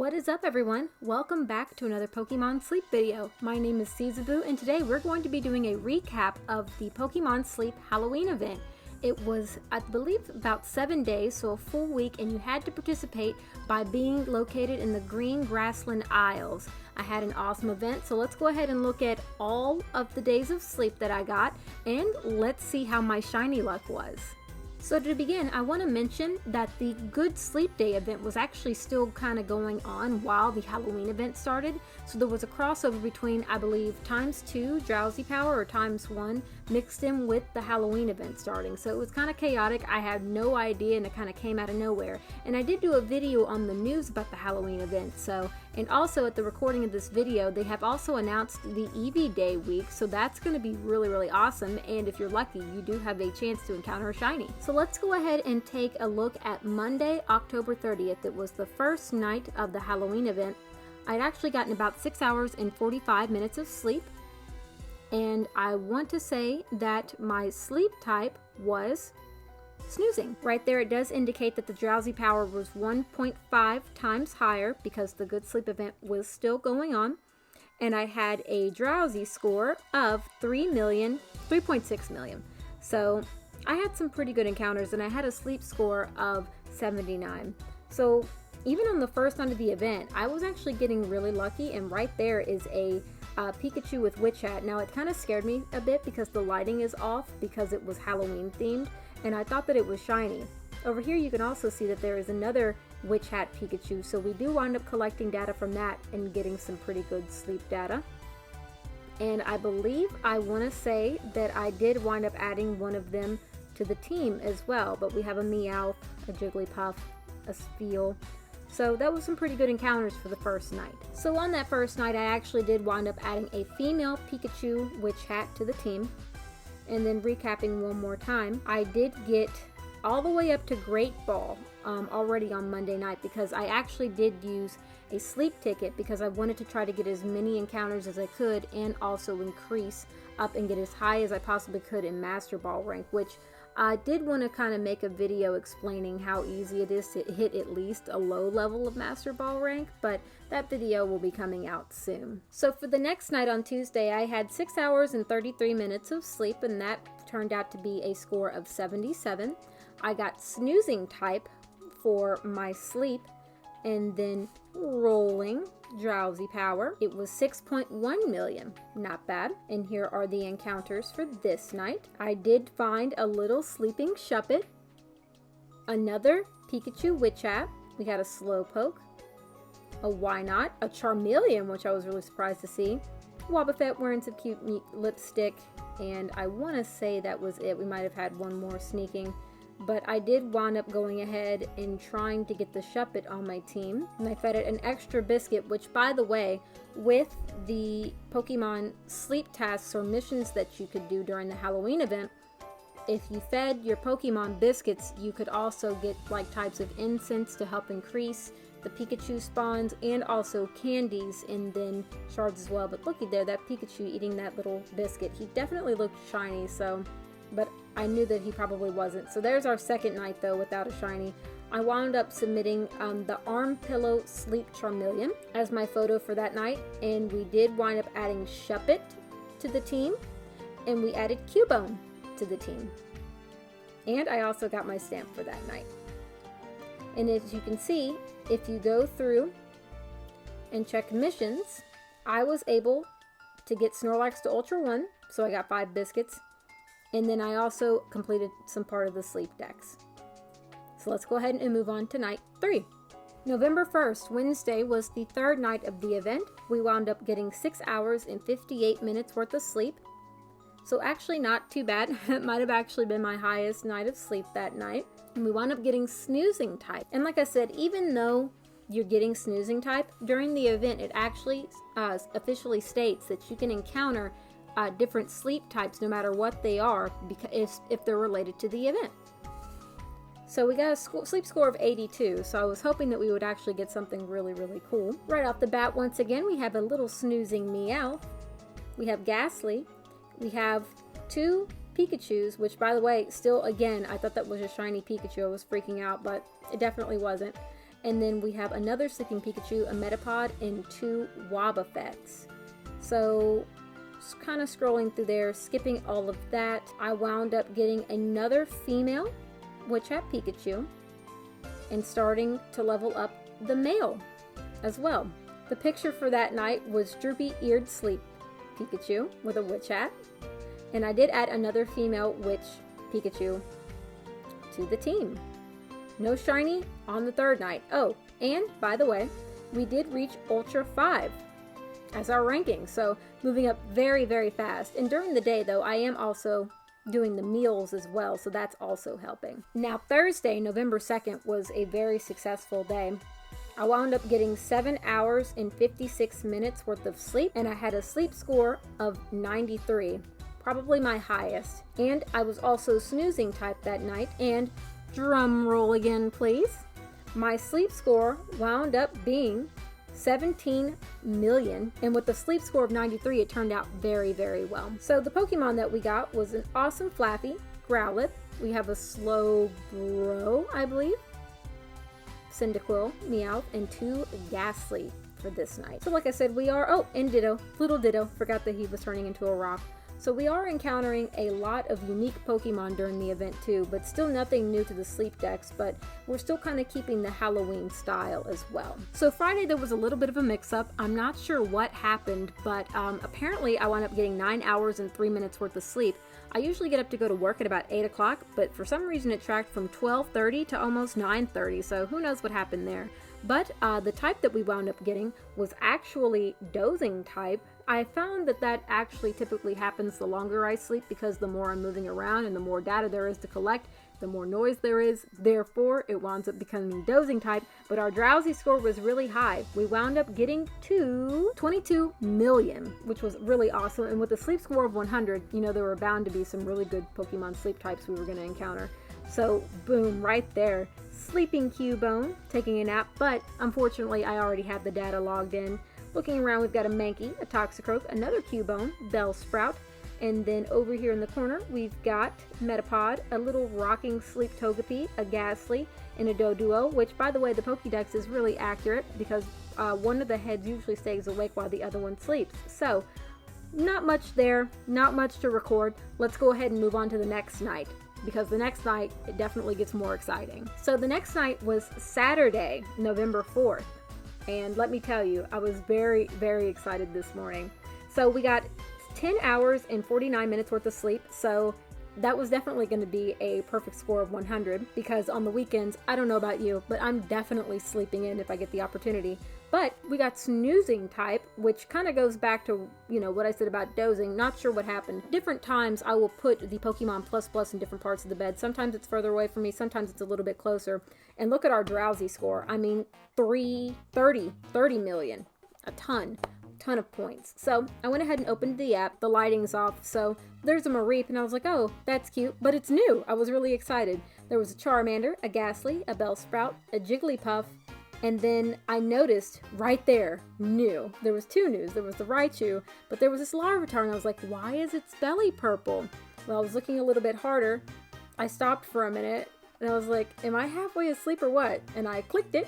What is up, everyone? Welcome back to another Pokemon Sleep video. My name is Caesaboo, and today we're going to be doing a recap of the Pokemon Sleep Halloween event. It was, I believe, about 7 days, so a full week, and you had to participate by being located in the Green Grassland Isles. I had an awesome event, so let's go ahead and look at all of the days of sleep that I got, and let's see how my shiny luck was. So to begin, I want to mention that the Good Sleep Day event was actually still kind of going on while the Halloween event started. So there was a crossover between, I believe, ×2 Drowsy Power or ×1 mixed in with the Halloween event starting. So it was kind of chaotic. I had no idea, and it kind of came out of nowhere. And I did do a video on the news about the Halloween event. And also at the recording of this video, they have also announced the Eevee Day week. So that's going to be really, really awesome. And if you're lucky, you do have a chance to encounter a shiny. So let's go ahead and take a look at Monday, October 30th. It was the first night of the Halloween event. I'd actually gotten about 6 hours and 45 minutes of sleep. And I want to say that my sleep type was snoozing. Right there it does indicate that the drowsy power was 1.5 times higher because the Good Sleep event was still going on. And I had a drowsy score of 3.6 million. So I had some pretty good encounters, and I had a sleep score of 79. So even on the first night of the event, I was actually getting really lucky, and right there is a Pikachu with Witch Hat. Now it kind of scared me a bit because the lighting is off because it was Halloween themed, and I thought that it was shiny. Over here you can also see that there is another Witch Hat Pikachu, so we do wind up collecting data from that and getting some pretty good sleep data. And I believe I want to say that I did wind up adding one of them to the team as well, but we have a Meowth, a Jigglypuff, a Spheal. So that was some pretty good encounters for the first night. So on that first night, I actually did wind up adding a female Pikachu Witch Hat to the team. And then recapping one more time, I did get all the way up to Great Ball already on Monday night because I actually did use a sleep ticket because I wanted to try to get as many encounters as I could and also increase up and get as high as I possibly could in Master Ball rank, which I did want to kind of make a video explaining how easy it is to hit at least a low level of Master Ball rank, but that video will be coming out soon. So for the next night on Tuesday, I had 6 hours and 33 minutes of sleep, and that turned out to be a score of 77. I got snoozing type for my sleep, and then rolling drowsy power. It was 6.1 million. Not bad. And here are the encounters for this night. I did find a little sleeping Shuppet, another Pikachu Witch Hat. We had a Slowpoke, a Wynot, a Charmeleon, which I was really surprised to see, Wobbuffet wearing some cute lipstick, and I want to say that was it. We might have had one more sneaking. But I did wind up going ahead and trying to get the Shuppet on my team. And I fed it an extra biscuit, which, by the way, with the Pokemon sleep tasks or missions that you could do during the Halloween event, if you fed your Pokemon biscuits, you could also get like types of incense to help increase the Pikachu spawns, and also candies and then shards as well. But looky there, that Pikachu eating that little biscuit. He definitely looked shiny, but I knew that he probably wasn't. So there's our second night though without a shiny. I wound up submitting the Arm Pillow Sleep Charmeleon as my photo for that night, and we did wind up adding Shuppet to the team, and we added Cubone to the team. And I also got my stamp for that night. And as you can see, if you go through and check missions, I was able to get Snorlax to Ultra 1, so I got 5 biscuits. And then I also completed some part of the sleep decks. So let's go ahead and move on to night 3. November 1st, Wednesday, was the third night of the event. We wound up getting 6 hours and 58 minutes worth of sleep. So actually not too bad. It might have actually been my highest night of sleep that night. And we wound up getting snoozing type. And like I said, even though you're getting snoozing type, during the event it actually officially states that you can encounter different sleep types no matter what they are, because if they're related to the event. So we got a sleep score of 82, so I was hoping that we would actually get something really, really cool. Right off the bat, once again, we have a little snoozing Meowth. We have Ghastly. We have 2 Pikachus, which, by the way, still, again, I thought that was a shiny Pikachu. I was freaking out, but it definitely wasn't. And then we have another Sleeping Pikachu, a Metapod, and 2 Wobbuffets. So just kind of scrolling through there, skipping all of that, I wound up getting another female Witch Hat Pikachu and starting to level up the male as well. The picture for that night was Droopy-Eared Sleep Pikachu with a witch hat. And I did add another female witch Pikachu to the team. No shiny on the 3rd night. Oh, and by the way, we did reach Ultra 5 as our ranking. So moving up very, very fast. And during the day though, I am also doing the meals as well. So that's also helping. Now Thursday, November 2nd was a very successful day. I wound up getting 7 hours and 56 minutes worth of sleep, and I had a sleep score of 93, probably my highest. And I was also snoozing type that night, and drum roll again please, my sleep score wound up being 17 million, and with the sleep score of 93, it turned out very, very well. So the Pokemon that we got was an awesome Flaffy, Growlithe, we have a Slowbro, I believe, Cyndaquil, Meowth, and 2 Ghastly for this night. So like I said, we are, oh, and Ditto, little Ditto, forgot that he was turning into a rock. So we are encountering a lot of unique Pokemon during the event too, but still nothing new to the sleep decks, but we're still kind of keeping the Halloween style as well. So Friday there was a little bit of a mix-up. I'm not sure what happened, but apparently I wound up getting 9 hours and 3 minutes worth of sleep. I usually get up to go to work at about 8 o'clock, but for some reason it tracked from 12:30 to almost 9:30, so who knows what happened there. But the type that we wound up getting was actually dozing type. I found that that actually typically happens the longer I sleep, because the more I'm moving around and the more data there is to collect, the more noise there is. Therefore, it winds up becoming dozing type, but our drowsy score was really high. We wound up getting to 22 million, which was really awesome. And with a sleep score of 100, you know, there were bound to be some really good Pokemon sleep types we were going to encounter. So boom, right there. Sleeping Cubone, taking a nap, but unfortunately I already have the data logged in. Looking around, we've got a Mankey, a Toxicroak, another Cubone, Bellsprout, and then over here in the corner we've got Metapod, a little rocking Sleep Togepi, a Ghastly, and a Doduo, which by the way the Pokédex is really accurate because one of the heads usually stays awake while the other one sleeps. So not much there, not much to record. Let's go ahead and move on to the next night, because the next night it definitely gets more exciting. So the next night was Saturday, November 4th. And let me tell you, I was very, very excited this morning. So we got 10 hours and 49 minutes worth of sleep. So that was definitely going to be a perfect score of 100, because on the weekends, I don't know about you, but I'm definitely sleeping in if I get the opportunity. But we got snoozing type, which kind of goes back to, you know, what I said about dozing. Not sure what happened. Different times I will put the Pokemon Plus in different parts of the bed. Sometimes it's further away from me, sometimes it's a little bit closer. And look at our drowsy score. I mean, 30 million. A ton of points. So I went ahead and opened the app. The lighting's off, so there's a Mareep, and I was like, oh, that's cute, but it's new. I was really excited. There was a Charmander, a Ghastly, a Bellsprout, a Jigglypuff, and then I noticed right there, new. There was 2 news. There was the Raichu, but there was this Larvitar, and I was like, why is its belly purple? Well, I was looking a little bit harder. I stopped for a minute, and I was like, am I halfway asleep or what? And I clicked it,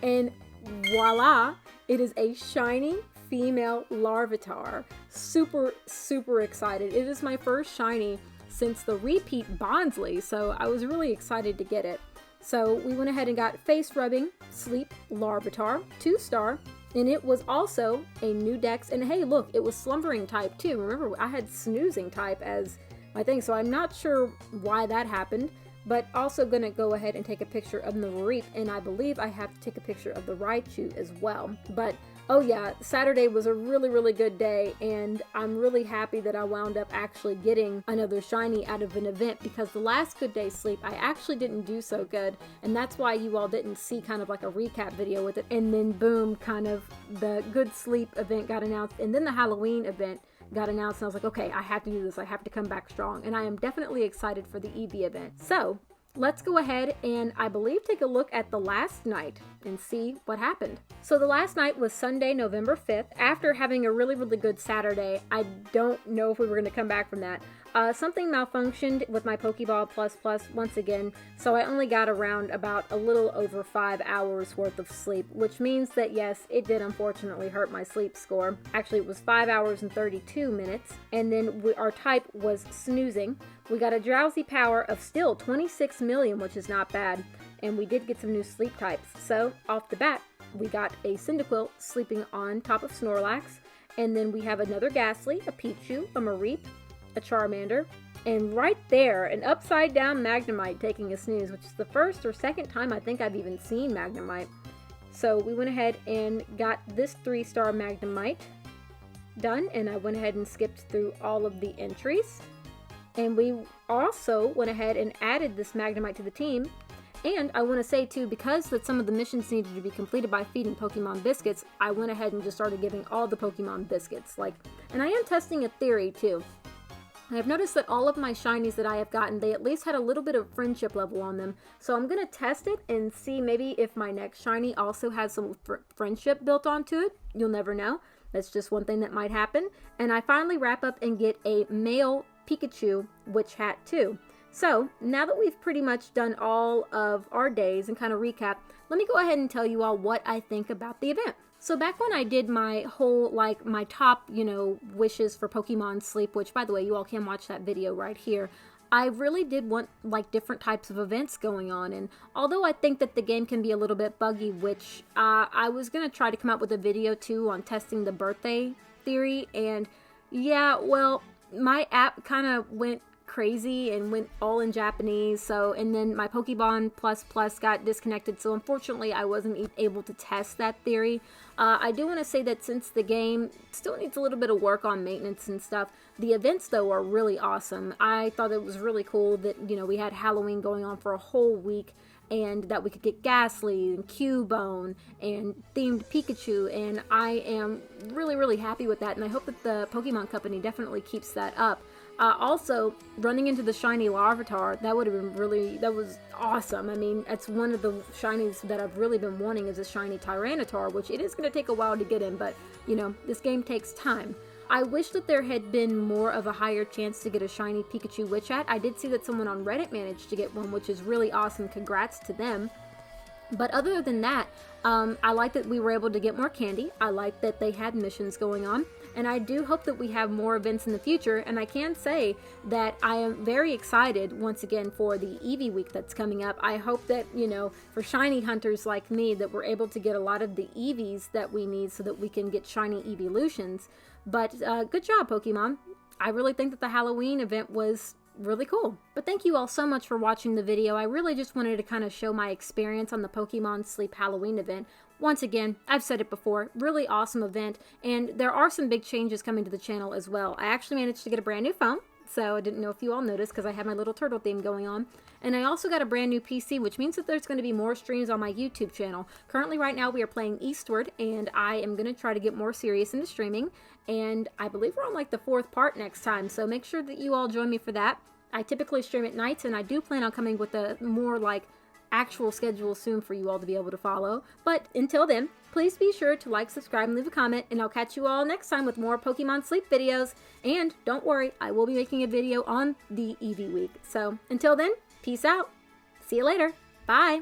and voila, it is a shiny female Larvitar. Super, super excited. It is my first shiny since the repeat Bonsly, so I was really excited to get it. So we went ahead and got Face Rubbing Sleep Larvitar, 2-star, and it was also a new dex. And hey, look, it was Slumbering type too. Remember, I had Snoozing type as my thing, so I'm not sure why that happened, but also gonna go ahead and take a picture of the Mareep, and I believe I have to take a picture of the Raichu as well. But oh yeah, Saturday was a really, really good day, and I'm really happy that I wound up actually getting another shiny out of an event, because the last Good Day Sleep, I actually didn't do so good, and that's why you all didn't see kind of like a recap video with it. And then boom, kind of the Good Sleep event got announced, and then the Halloween event got announced, and I was like, okay, I have to do this. I have to come back strong, and I am definitely excited for the Eevee event. So let's go ahead and I believe take a look at the last night and see what happened. So the last night was Sunday, November 5th. After having a really, really good Saturday, I don't know if we were going to come back from that. Something malfunctioned with my Pokeball Plus Plus once again, so I only got around about a little over 5 hours worth of sleep, which means that yes, it did unfortunately hurt my sleep score. Actually, it was 5 hours and 32 minutes, and then our type was snoozing. We got a drowsy power of still 26 million, which is not bad, and we did get some new sleep types. So, off the bat, we got a Cyndaquil sleeping on top of Snorlax, and then we have another Ghastly, a Pichu, a Mareep, a Charmander, and right there, an upside down Magnemite taking a snooze, which is the first or second time I think I've even seen Magnemite. So we went ahead and got this 3-star Magnemite done, and I went ahead and skipped through all of the entries. And we also went ahead and added this Magnemite to the team. And I want to say too, because that some of the missions needed to be completed by feeding Pokemon biscuits, I went ahead and just started giving all the Pokemon biscuits. And I am testing a theory too. I've noticed that all of my shinies that I have gotten, they at least had a little bit of friendship level on them. So I'm going to test it and see maybe if my next shiny also has some friendship built onto it. You'll never know. That's just one thing that might happen. And I finally wrap up and get a male Pikachu Witch Hat too. So now that we've pretty much done all of our days and kind of recap, let me go ahead and tell you all what I think about the event. So back when I did my whole, my top, wishes for Pokemon Sleep, which, by the way, you all can watch that video right here, I really did want, different types of events going on. And although I think that the game can be a little bit buggy, which I was going to try to come up with a video, too, on testing the birthday theory. And, yeah, well, my app kind of went crazy and went all in Japanese, and then my Pokemon Plus Plus got disconnected, so unfortunately I wasn't able to test that theory. I do want to say that since the game still needs a little bit of work on maintenance and stuff, the events though are really awesome. I thought it was really cool that, we had Halloween going on for a whole week, and that we could get Ghastly and Cubone and themed Pikachu, and I am really, really happy with that, and I hope that the Pokemon Company definitely keeps that up. Also, running into the shiny Larvitar, that was awesome. I mean, that's one of the shinies that I've really been wanting, is a shiny Tyranitar, which it is going to take a while to get in, but, this game takes time. I wish that there had been more of a higher chance to get a shiny Pikachu Witch Hat. I did see that someone on Reddit managed to get one, which is really awesome. Congrats to them. But other than that, I like that we were able to get more candy. I like that they had missions going on. And I do hope that we have more events in the future. And I can say that I am very excited, once again, for the Eevee week that's coming up. I hope that, for shiny hunters like me, that we're able to get a lot of the Eevees that we need so that we can get shiny Eeveelutions. But good job, Pokemon. I really think that the Halloween event was really cool. But thank you all so much for watching the video. I really just wanted to kind of show my experience on the Pokemon Sleep Halloween event. Once again, I've said it before, really awesome event, and there are some big changes coming to the channel as well. I actually managed to get a brand new phone, so I didn't know if you all noticed because I had my little turtle theme going on. And I also got a brand new PC, which means that there's going to be more streams on my YouTube channel. Currently, right now, we are playing Eastward, and I am going to try to get more serious into streaming. And I believe we're on the 4th part next time, so make sure that you all join me for that. I typically stream at nights, and I do plan on coming with a more actual schedule soon for you all to be able to follow. But until then, please be sure to subscribe, and leave a comment, and I'll catch you all next time with more Pokemon Sleep videos. And don't worry, I will be making a video on the Eevee week. So until then, peace out. See you later. Bye.